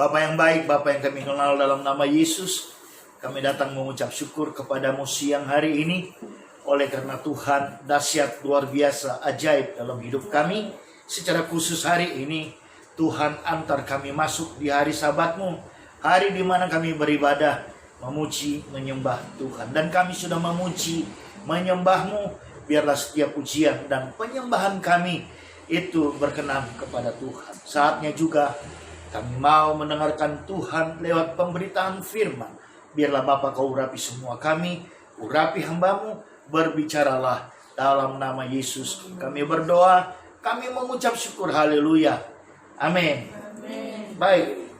Bapa yang baik, Bapa yang kami kenal dalam nama Yesus, kami datang mengucap syukur kepadamu siang hari ini. Oleh karena Tuhan dahsyat, luar biasa, ajaib dalam hidup kami. Secara khusus hari ini Tuhan antar kami masuk di hari Sabat-Mu, hari di mana kami beribadah, memuji, menyembah Tuhan. Dan kami sudah memuji, menyembah-Mu. Biarlah setiap pujian dan penyembahan kami itu berkenan kepada Tuhan. Saatnya juga kami mau mendengarkan Tuhan lewat pemberitaan firman. Biarlah Bapa Kau urapi semua kami, urapi hamba-Mu, berbicaralah dalam nama Yesus. Kami berdoa, kami mengucap syukur, haleluya. Amin. Baik.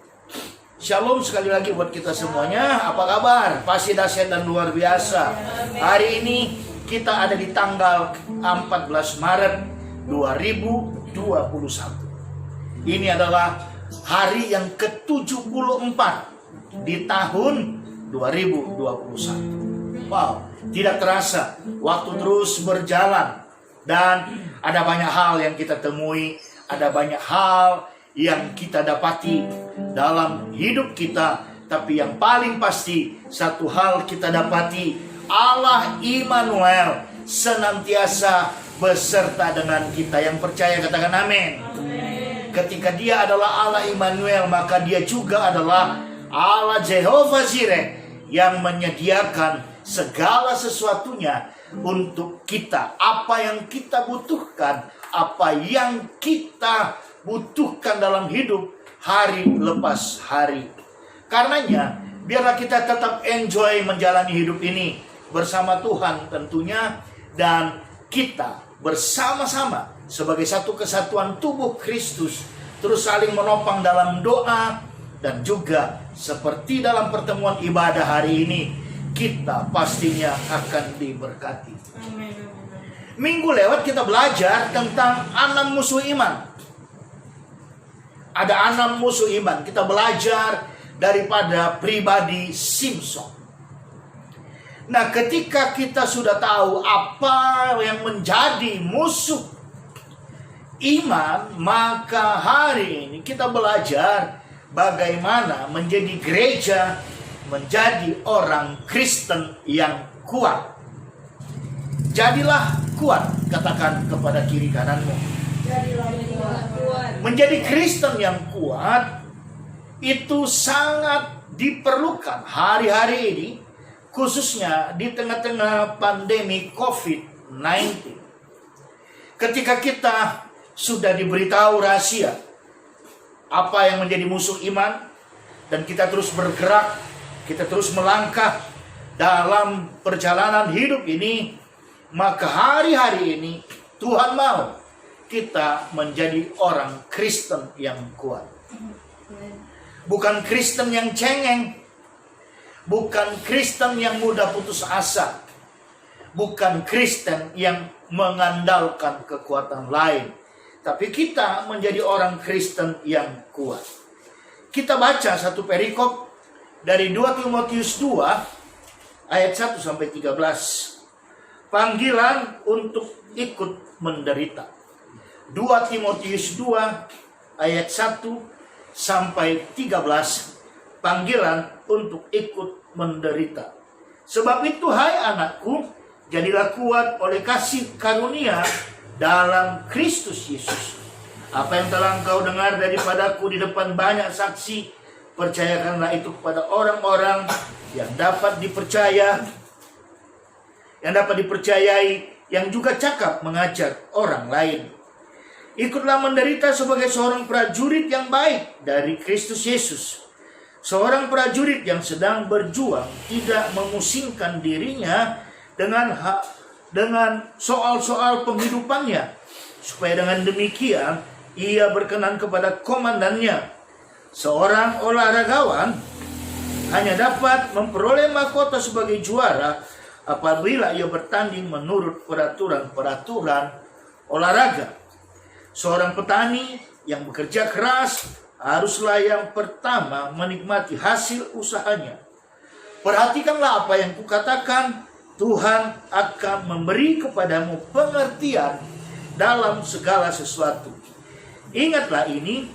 Shalom sekali lagi buat kita semuanya. Apa kabar? Pasti dahsyat dan luar biasa. Hari ini kita ada di tanggal 14 Maret 2021. Ini adalah hari yang ke-74 di tahun 2021. Wow, tidak terasa waktu terus berjalan. Dan ada banyak hal yang kita temui, ada banyak hal yang kita dapati dalam hidup kita. Tapi yang paling pasti, satu hal kita dapati, Allah Immanuel senantiasa beserta dengan kita. Yang percaya katakan amin. Ketika Dia adalah Allah Immanuel, maka Dia juga adalah Allah Jehovah Jireh yang menyediakan segala sesuatunya untuk kita. Apa yang kita butuhkan, apa yang kita butuhkan dalam hidup hari lepas hari. Karenanya, biarlah kita tetap enjoy menjalani hidup ini bersama Tuhan tentunya, dan kita bersama-sama sebagai satu kesatuan tubuh Kristus terus saling menopang dalam doa, dan juga seperti dalam pertemuan ibadah hari ini kita pastinya akan diberkati. Minggu lewat kita belajar tentang 6 musuh iman. Ada 6 musuh iman. Kita belajar daripada pribadi Simson. Nah, ketika kita sudah tahu apa yang menjadi musuh iman, maka hari ini kita belajar bagaimana menjadi gereja, menjadi orang Kristen yang kuat. Jadilah kuat, katakan kepada kiri kananmu. Jadilah kuat. Menjadi Kristen yang kuat itu sangat diperlukan hari-hari ini, khususnya di tengah-tengah pandemi COVID-19. Ketika kita sudah diberitahu rahasia apa yang menjadi musuh iman, dan kita terus bergerak, kita terus melangkah dalam perjalanan hidup ini, maka hari-hari ini Tuhan mau kita menjadi orang Kristen yang kuat. Bukan Kristen yang cengeng, bukan Kristen yang mudah putus asa, bukan Kristen yang mengandalkan kekuatan lain, tapi kita menjadi orang Kristen yang kuat. Kita baca satu perikop dari 2 Timotius 2 ayat 1 sampai 13. Panggilan untuk ikut menderita. 2 Timotius 2 ayat 1 sampai 13. Panggilan untuk ikut menderita. Sebab itu hai anakku, jadilah kuat oleh kasih karunia dalam Kristus Yesus. Apa yang telah engkau dengar daripadaku di depan banyak saksi, percayakanlah itu kepada orang-orang yang dapat dipercaya, yang dapat dipercayai, yang juga cakap mengajar orang lain. Ikutlah menderita sebagai seorang prajurit yang baik dari Kristus Yesus. Seorang prajurit yang sedang berjuang tidak memusingkan dirinya dengan soal-soal penghidupannya, supaya dengan demikian ia berkenan kepada komandannya. Seorang olahragawan hanya dapat memperoleh mahkota sebagai juara apabila ia bertanding menurut peraturan-peraturan olahraga. Seorang petani yang bekerja keras haruslah yang pertama menikmati hasil usahanya. Perhatikanlah apa yang kukatakan, Tuhan akan memberi kepadamu pengertian dalam segala sesuatu. Ingatlah ini,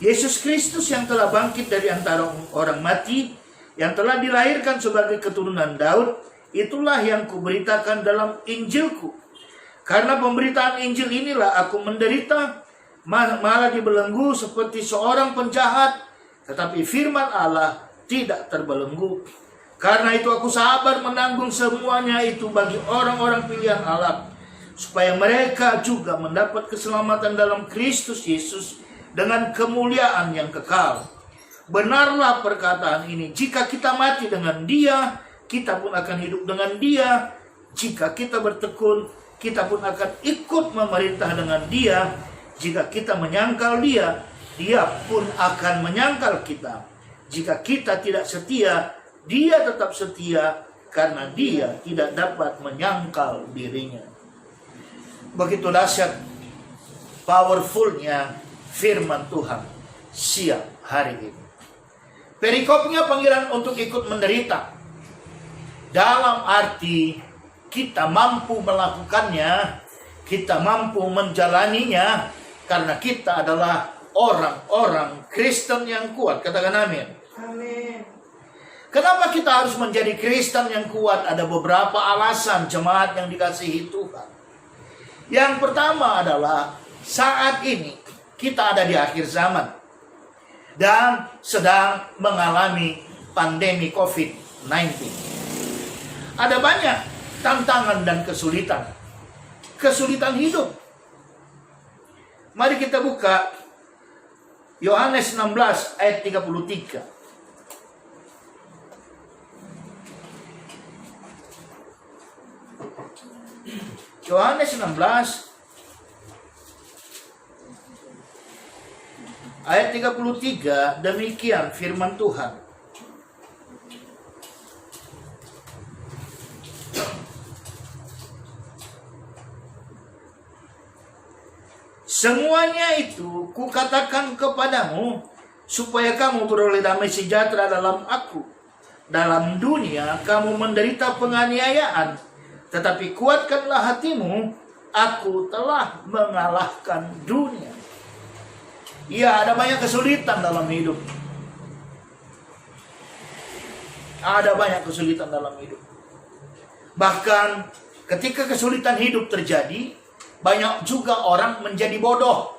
Yesus Kristus yang telah bangkit dari antara orang mati, yang telah dilahirkan sebagai keturunan Daud, itulah yang kuberitakan dalam Injilku. Karena pemberitaan Injil inilah aku menderita, malah dibelenggu seperti seorang penjahat, tetapi firman Allah tidak terbelenggu. Karena itu aku sabar menanggung semuanya itu bagi orang-orang pilihan Allah, supaya mereka juga mendapat keselamatan dalam Kristus Yesus dengan kemuliaan yang kekal. Benarlah perkataan ini, jika kita mati dengan Dia, kita pun akan hidup dengan Dia. Jika kita bertekun, kita pun akan ikut memerintah dengan Dia. Jika kita menyangkal Dia, Dia pun akan menyangkal kita. Jika kita tidak setia, Dia tetap setia, karena Dia tidak dapat menyangkal dirinya. Begitu dahsyat, powerfulnya firman Tuhan siang hari ini. Perikopnya panggilan untuk ikut menderita. Dalam arti kita mampu melakukannya, kita mampu menjalaninya, karena kita adalah orang-orang Kristen yang kuat. Katakan amin. Amin. Kenapa kita harus menjadi Kristen yang kuat? Ada beberapa alasan, jemaat yang dikasihi Tuhan. Yang pertama adalah saat ini kita ada di akhir zaman dan sedang mengalami pandemi COVID-19. Ada banyak tantangan dan kesulitan hidup. Mari kita buka Yohanes 16 ayat 33. Yohanes 16 ayat 33, demikian firman Tuhan. Semuanya itu kukatakan kepadamu, supaya kamu beroleh damai sejahtera dalam aku. Dalam dunia kamu menderita penganiayaan, tetapi kuatkanlah hatimu, aku telah mengalahkan dunia. Ya, ada banyak kesulitan dalam hidup. Ada banyak kesulitan dalam hidup. Bahkan ketika kesulitan hidup terjadi, banyak juga orang menjadi bodoh.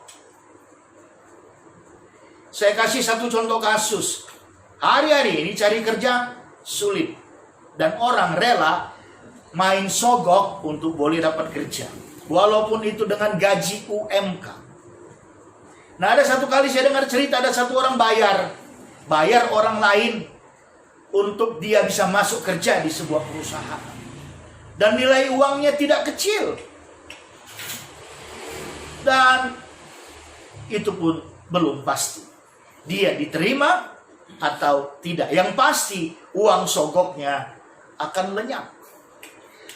Saya kasih satu contoh kasus. Hari-hari ini cari kerja sulit. Dan orang rela main sogok untuk boleh dapat kerja. Walaupun itu dengan gaji UMK. Nah, ada satu kali saya dengar cerita, ada satu orang bayar orang lain untuk dia bisa masuk kerja di sebuah perusahaan. Dan nilai uangnya tidak kecil. Dan itu pun belum pasti dia diterima atau tidak. Yang pasti uang sogoknya akan lenyap.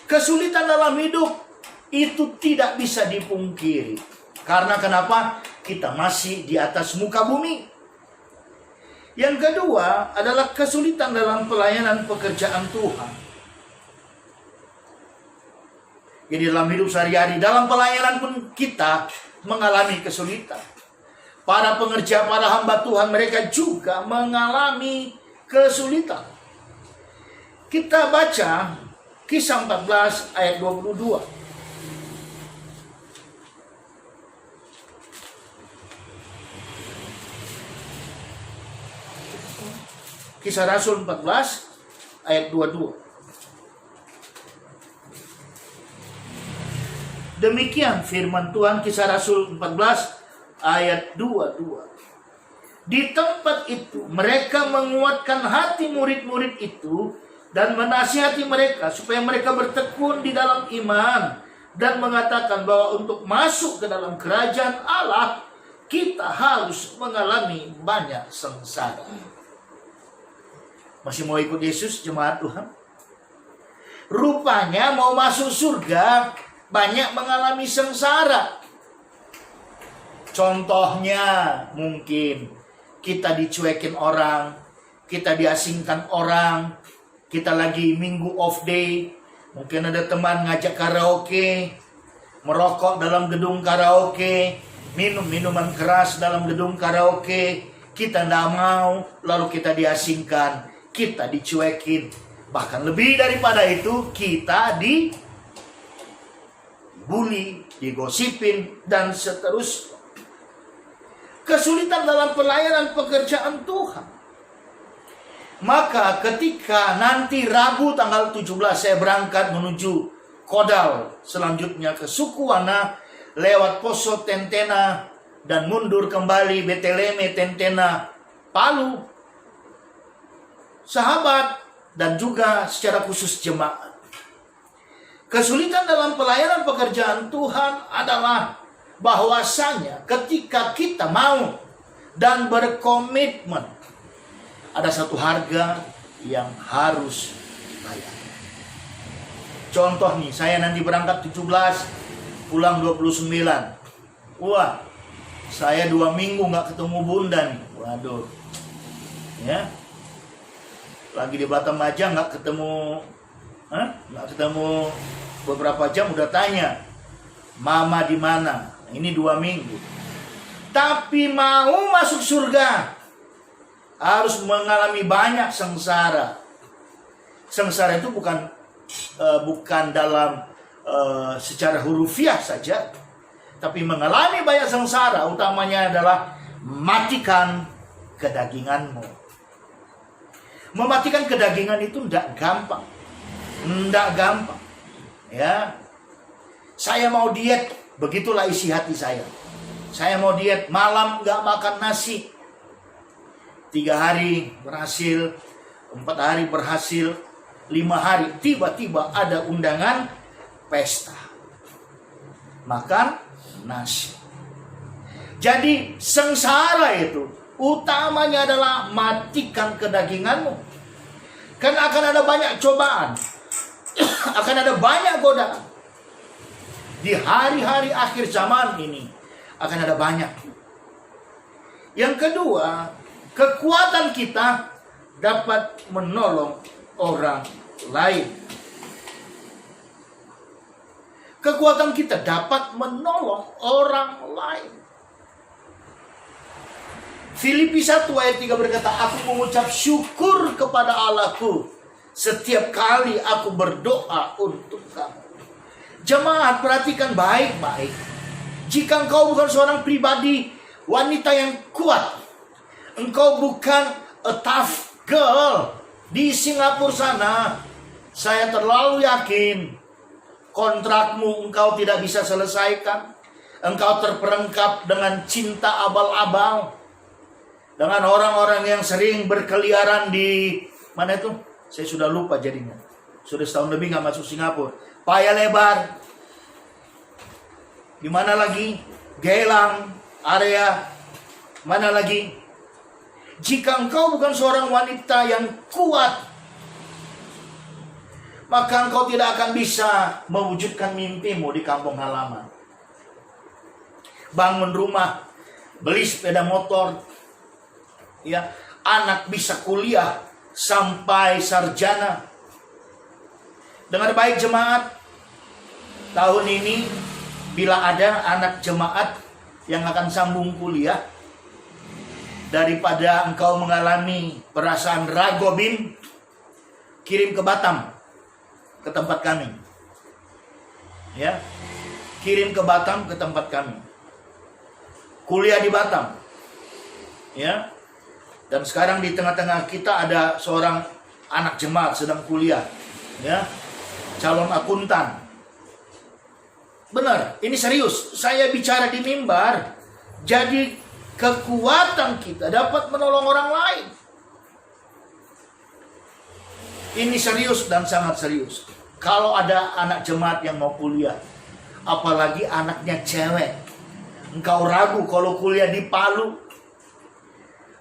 Kesulitan dalam hidup itu tidak bisa dipungkiri. Karena kenapa? Kita masih di atas muka bumi. Yang kedua adalah kesulitan dalam pelayanan pekerjaan Tuhan. Jadi dalam hidup sehari-hari, dalam pelayanan pun kita mengalami kesulitan. Para pengerja, para hamba Tuhan, mereka juga mengalami kesulitan. Kita baca Kisah 14 ayat 22. Kisah Rasul 14 ayat 22. Demikian firman Tuhan, Kisah Rasul 14 ayat 22. Di tempat itu mereka menguatkan hati murid-murid itu dan menasihati mereka supaya mereka bertekun di dalam iman dan mengatakan bahwa untuk masuk ke dalam kerajaan Allah kita harus mengalami banyak sengsara. Masih mau ikut Yesus, jemaat Tuhan? Rupanya mau masuk surga banyak mengalami sengsara. Contohnya mungkin kita dicuekin orang, kita diasingkan orang, kita lagi minggu off day, mungkin ada teman ngajak karaoke, merokok dalam gedung karaoke, minum minuman keras dalam gedung karaoke, kita tidak mau, lalu kita diasingkan, kita dicuekin. Bahkan lebih daripada itu, kita dibully, digosipin, dan seterusnya. Kesulitan dalam pelayanan pekerjaan Tuhan. Maka ketika nanti Rabu tanggal 17 saya berangkat menuju Kodal, selanjutnya ke Sukuwana, lewat Poso Tentena, dan mundur kembali Beteleme Tentena Palu. Sahabat, dan juga secara khusus jemaat. Kesulitan dalam pelayanan pekerjaan Tuhan adalah bahwasanya ketika kita mau dan berkomitmen, ada satu harga yang harus bayar. Contoh nih, saya nanti berangkat 17, pulang 29. Wah, saya 2 minggu nggak ketemu bunda nih. Waduh, ya. Lagi di Batam aja nggak ketemu, beberapa jam udah tanya, mama di mana? Ini 2 minggu. Tapi mau masuk surga harus mengalami banyak sengsara. Sengsara itu bukan dalam secara hurufiah saja, tapi mengalami banyak sengsara. Utamanya adalah matikan kedaginganmu. Mematikan kedagingan itu tidak gampang. Ya, saya mau diet, begitulah isi hati saya. Saya mau diet, malam nggak makan nasi. 3 hari berhasil, 4 hari berhasil, 5 hari tiba-tiba ada undangan pesta, makan nasi. Jadi sengsara itu utamanya adalah matikan kedaginganmu. Karena akan ada banyak cobaan, akan ada banyak godaan. Di hari-hari akhir zaman ini akan ada banyak. Yang kedua, kekuatan kita dapat menolong orang lain. Kekuatan kita dapat menolong orang lain. Filipi 1 ayat 3 berkata, aku mengucap syukur kepada Allahku setiap kali aku berdoa untuk kamu. Jemaat, perhatikan baik-baik. Jika engkau bukan seorang pribadi, wanita yang kuat, engkau bukan a tough girl di Singapura sana, saya terlalu yakin kontrakmu engkau tidak bisa selesaikan. Engkau terperangkap dengan cinta abal-abal, dengan orang-orang yang sering berkeliaran di mana itu? Saya sudah lupa jadinya. Sudah setahun lebih nggak masuk Singapura. Paya Lebar, di mana lagi? Gelang area, mana lagi? Jika engkau bukan seorang wanita yang kuat, maka engkau tidak akan bisa mewujudkan mimpimu di kampung halaman. Bangun rumah, beli sepeda motor, ya, anak bisa kuliah sampai sarjana. Dengar baik jemaat, tahun ini bila ada anak jemaat yang akan sambung kuliah, daripada engkau mengalami perasaan ragobin, kirim ke Batam, ke tempat kami. Ya, kirim ke Batam, ke tempat kami. Kuliah di Batam. Ya. Dan sekarang di tengah-tengah kita ada seorang anak jemaat sedang kuliah, ya, calon akuntan. Benar, ini serius. Saya bicara di mimbar. Jadi kekuatan kita dapat menolong orang lain. Ini serius dan sangat serius. Kalau ada anak jemaat yang mau kuliah, apalagi anaknya cewek, engkau ragu kalau kuliah di Palu,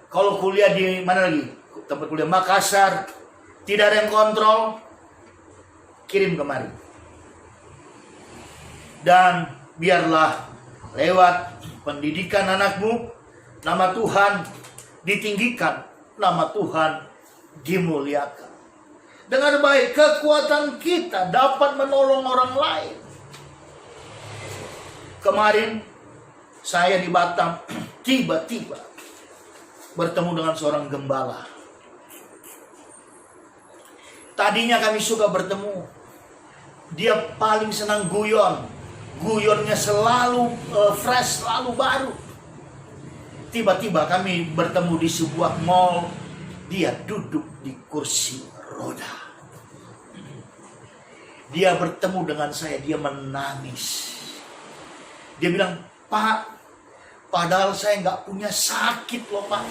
kalau kuliah di mana lagi? Tempat kuliah Makassar, tidak ada yang kontrol, kirim kemari. Dan biarlah lewat pendidikan anakmu, nama Tuhan ditinggikan, nama Tuhan dimuliakan. Dengar baik, kekuatan kita dapat menolong orang lain. Kemarin Saya di Batam tiba-tiba bertemu dengan seorang gembala. Tadinya kami suka bertemu. Dia paling senang guyon. Guyonnya selalu fresh, selalu baru. Tiba-tiba kami bertemu di sebuah mall. Dia duduk di kursi roda. Dia bertemu dengan saya, dia menangis. Dia bilang, "Pak, padahal saya nggak punya sakit loh Pak.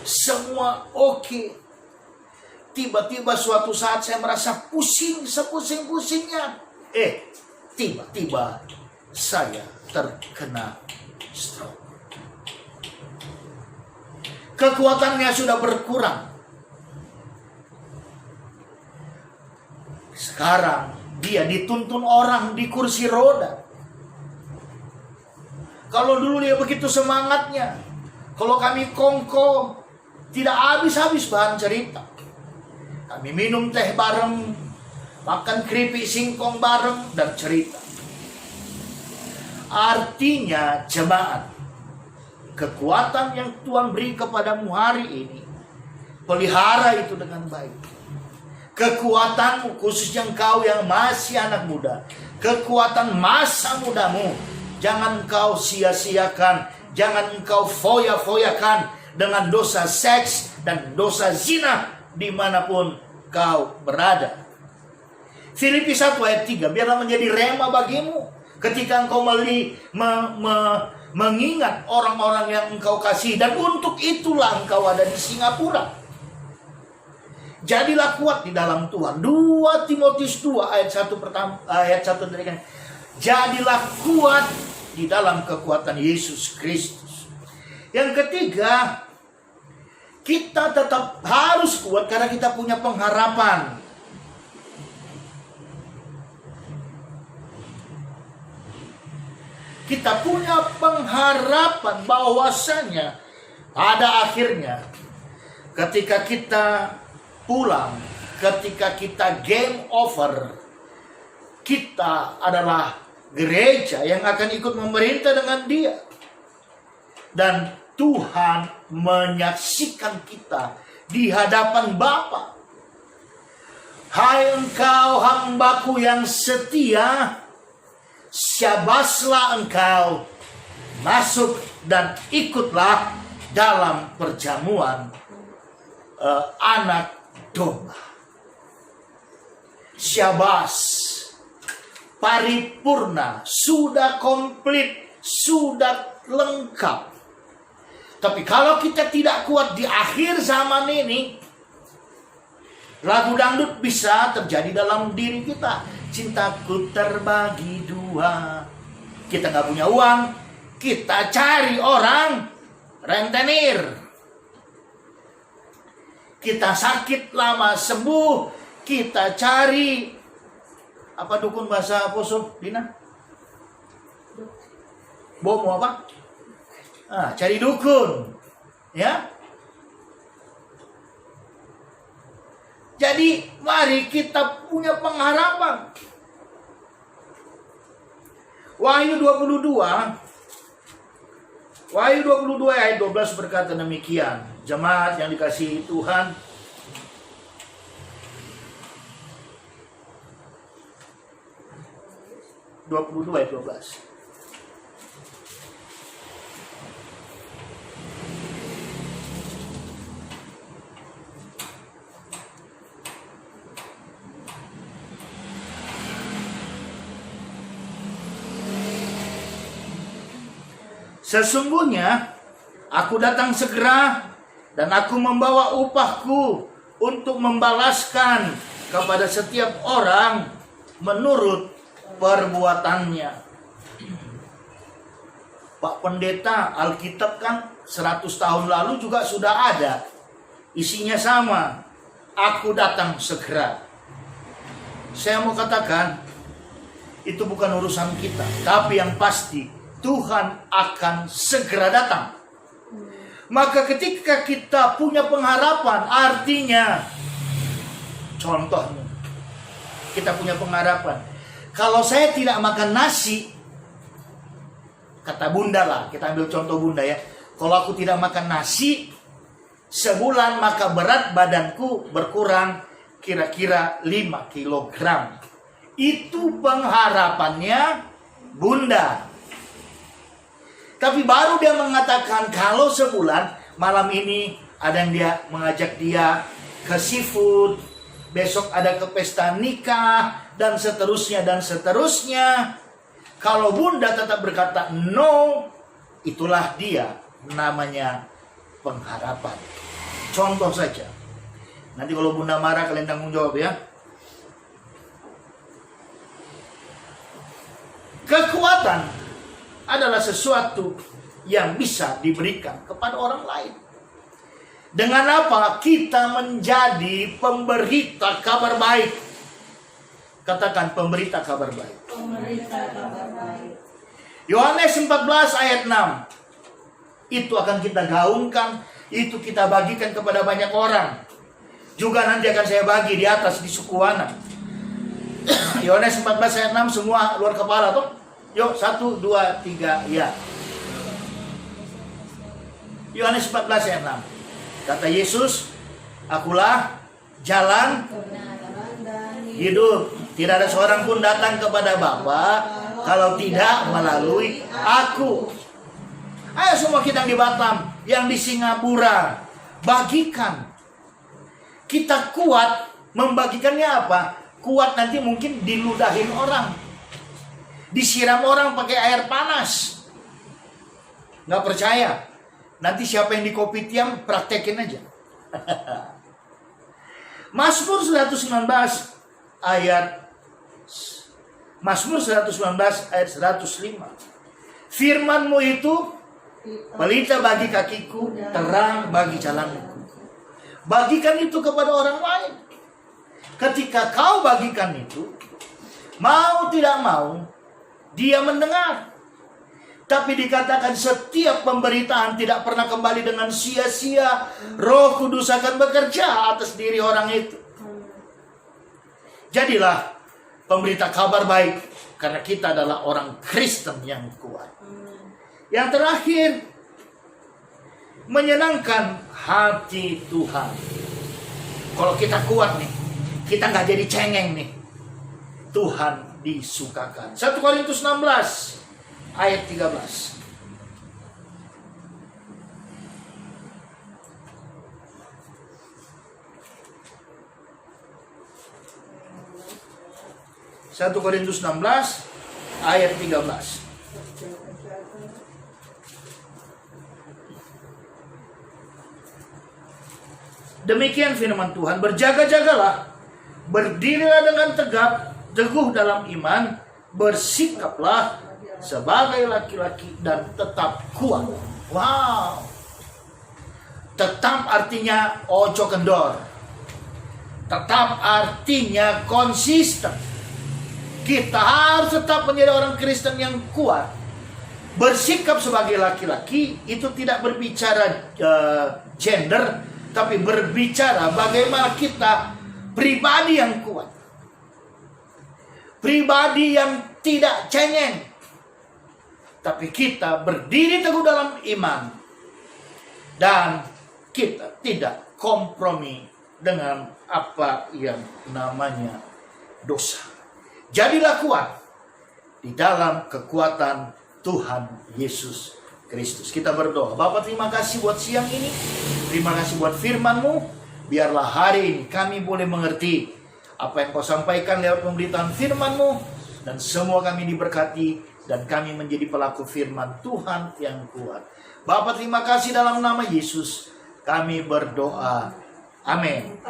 Semua oke. Tiba-tiba suatu saat saya merasa pusing, sepusing-pusingnya. Tiba-tiba saya terkena stroke. Kekuatannya sudah berkurang. Sekarang dia dituntun orang di kursi roda. Kalau dulu dia begitu semangatnya, kalau kami kongko, tidak habis-habis bahan cerita. Kami minum teh bareng, makan keripik singkong bareng, dan cerita. Artinya jemaat, kekuatan yang Tuhan beri kepadamu hari ini, pelihara itu dengan baik. Kekuatanmu, khususnya engkau yang masih anak muda, kekuatan masa mudamu, jangan engkau sia-siakan, jangan engkau foya-foyakan dengan dosa seks dan dosa zina dimanapun kau berada. Filipi 1 ayat 3, biarlah menjadi rema bagimu ketika engkau mengingat orang-orang yang engkau kasih, dan untuk itulah engkau ada di Singapura. Jadilah kuat di dalam Tuhan. 2 Timotius 2 ayat 1 dari kan. Jadilah kuat di dalam kekuatan Yesus Kristus. Yang ketiga, kita tetap harus kuat karena kita punya pengharapan. Kita punya pengharapan bahwasanya pada akhirnya ketika kita pulang, ketika kita game over, kita adalah gereja yang akan ikut memerintah dengan Dia. Dan Tuhan menyaksikan kita di hadapan Bapa. Hai engkau hambaku yang setia, syabaslah engkau, masuk dan ikutlah dalam perjamuan anak domba. Syabas, paripurna, sudah komplit, sudah lengkap. Tapi kalau kita tidak kuat di akhir zaman ini, lagu dangdut bisa terjadi dalam diri kita. Cintaku terbagi dua. Kita nggak punya uang, kita cari orang rentenir. Kita sakit lama sembuh, kita cari apa dukun bahasa Poso, Dina? Bomo apa? Cari dukun, ya. Jadi mari kita punya pengharapan. Wahyu 22 ayat 12 berkata demikian. Jemaat yang dikasihi Tuhan, ayat 12. Sesungguhnya aku datang segera dan aku membawa upahku untuk membalaskan kepada setiap orang menurut perbuatannya. Pak Pendeta, Alkitab kan 100 tahun lalu juga sudah ada. Isinya sama. Aku datang segera. Saya mau katakan, itu bukan urusan kita. Tapi yang pasti, Tuhan akan segera datang. Maka ketika kita punya pengharapan, artinya, contohnya, kita punya pengharapan. Kalau saya tidak makan nasi, kata bunda lah, kita ambil contoh bunda ya. Kalau aku tidak makan nasi sebulan, maka berat badanku berkurang kira-kira 5 kilogram. Itu pengharapannya bunda. Tapi baru dia mengatakan kalau sebulan, malam ini ada yang dia mengajak dia ke seafood, besok ada ke pesta nikah, dan seterusnya dan seterusnya. Kalau bunda tetap berkata no, itulah dia namanya pengharapan. Contoh saja. Nanti kalau bunda marah kalian tanggung jawab ya. Kekuatan adalah sesuatu yang bisa diberikan kepada orang lain. Dengan apa? Kita menjadi pemberita kabar baik. Katakan pemberita kabar baik. Pemberita kabar baik. Yohanes 14 ayat 6. Itu akan kita gaungkan, itu kita bagikan kepada banyak orang. Juga nanti akan saya bagi di atas di Sukuwana. Yohanes 14 ayat 6 semua luar kepala tuh. Yuk, 1, 2, 3, ya. Yohanes 14 ayat 6. Kata Yesus, akulah jalan, hidup. Tidak ada seorang pun datang kepada Bapa kalau tidak melalui aku. Ayo semua kita yang di Batam, yang di Singapura, bagikan. Kita kuat, membagikannya apa? Kuat nanti mungkin diludahin orang. Disiram orang pakai air panas. Nggak percaya? Nanti siapa yang di Kopitiam praktekin aja. Mazmur 119 ayat 105. Firman-Mu itu pelita bagi kakiku, terang bagi jalanku. Bagikan itu kepada orang lain. Ketika kau bagikan itu, mau tidak mau, dia mendengar. Tapi dikatakan setiap pemberitaan tidak pernah kembali dengan sia-sia. Roh Kudus akan bekerja atas diri orang itu. Jadilah pemberita kabar baik, karena kita adalah orang Kristen yang kuat. Yang terakhir, menyenangkan hati Tuhan. Kalau kita kuat nih, kita nggak jadi cengeng nih, Tuhan disukakan. 1 Korintus 16 ayat 13. 1 Korintus 16 ayat 13. Demikian firman Tuhan, berjaga-jagalah, berdirilah dengan tegap, teguh dalam iman, bersikaplah sebagai laki-laki dan tetap kuat. Wow. Tetap artinya ojo kendor. Tetap artinya konsisten. Kita harus tetap menjadi orang Kristen yang kuat. Bersikap sebagai laki-laki itu tidak berbicara gender, tapi berbicara bagaimana kita pribadi yang kuat. Pribadi yang tidak cengeng. Tapi kita berdiri teguh dalam iman. Dan kita tidak kompromi dengan apa yang namanya dosa. Jadilah kuat di dalam kekuatan Tuhan Yesus Kristus. Kita berdoa. Bapa, terima kasih buat siang ini. Terima kasih buat firman-Mu. Biarlah hari ini kami boleh mengerti apa yang Kau sampaikan lewat pemberitaan firman-Mu. Dan semua kami diberkati. Dan kami menjadi pelaku firman Tuhan yang kuat. Bapa, terima kasih dalam nama Yesus. Kami berdoa. Amin.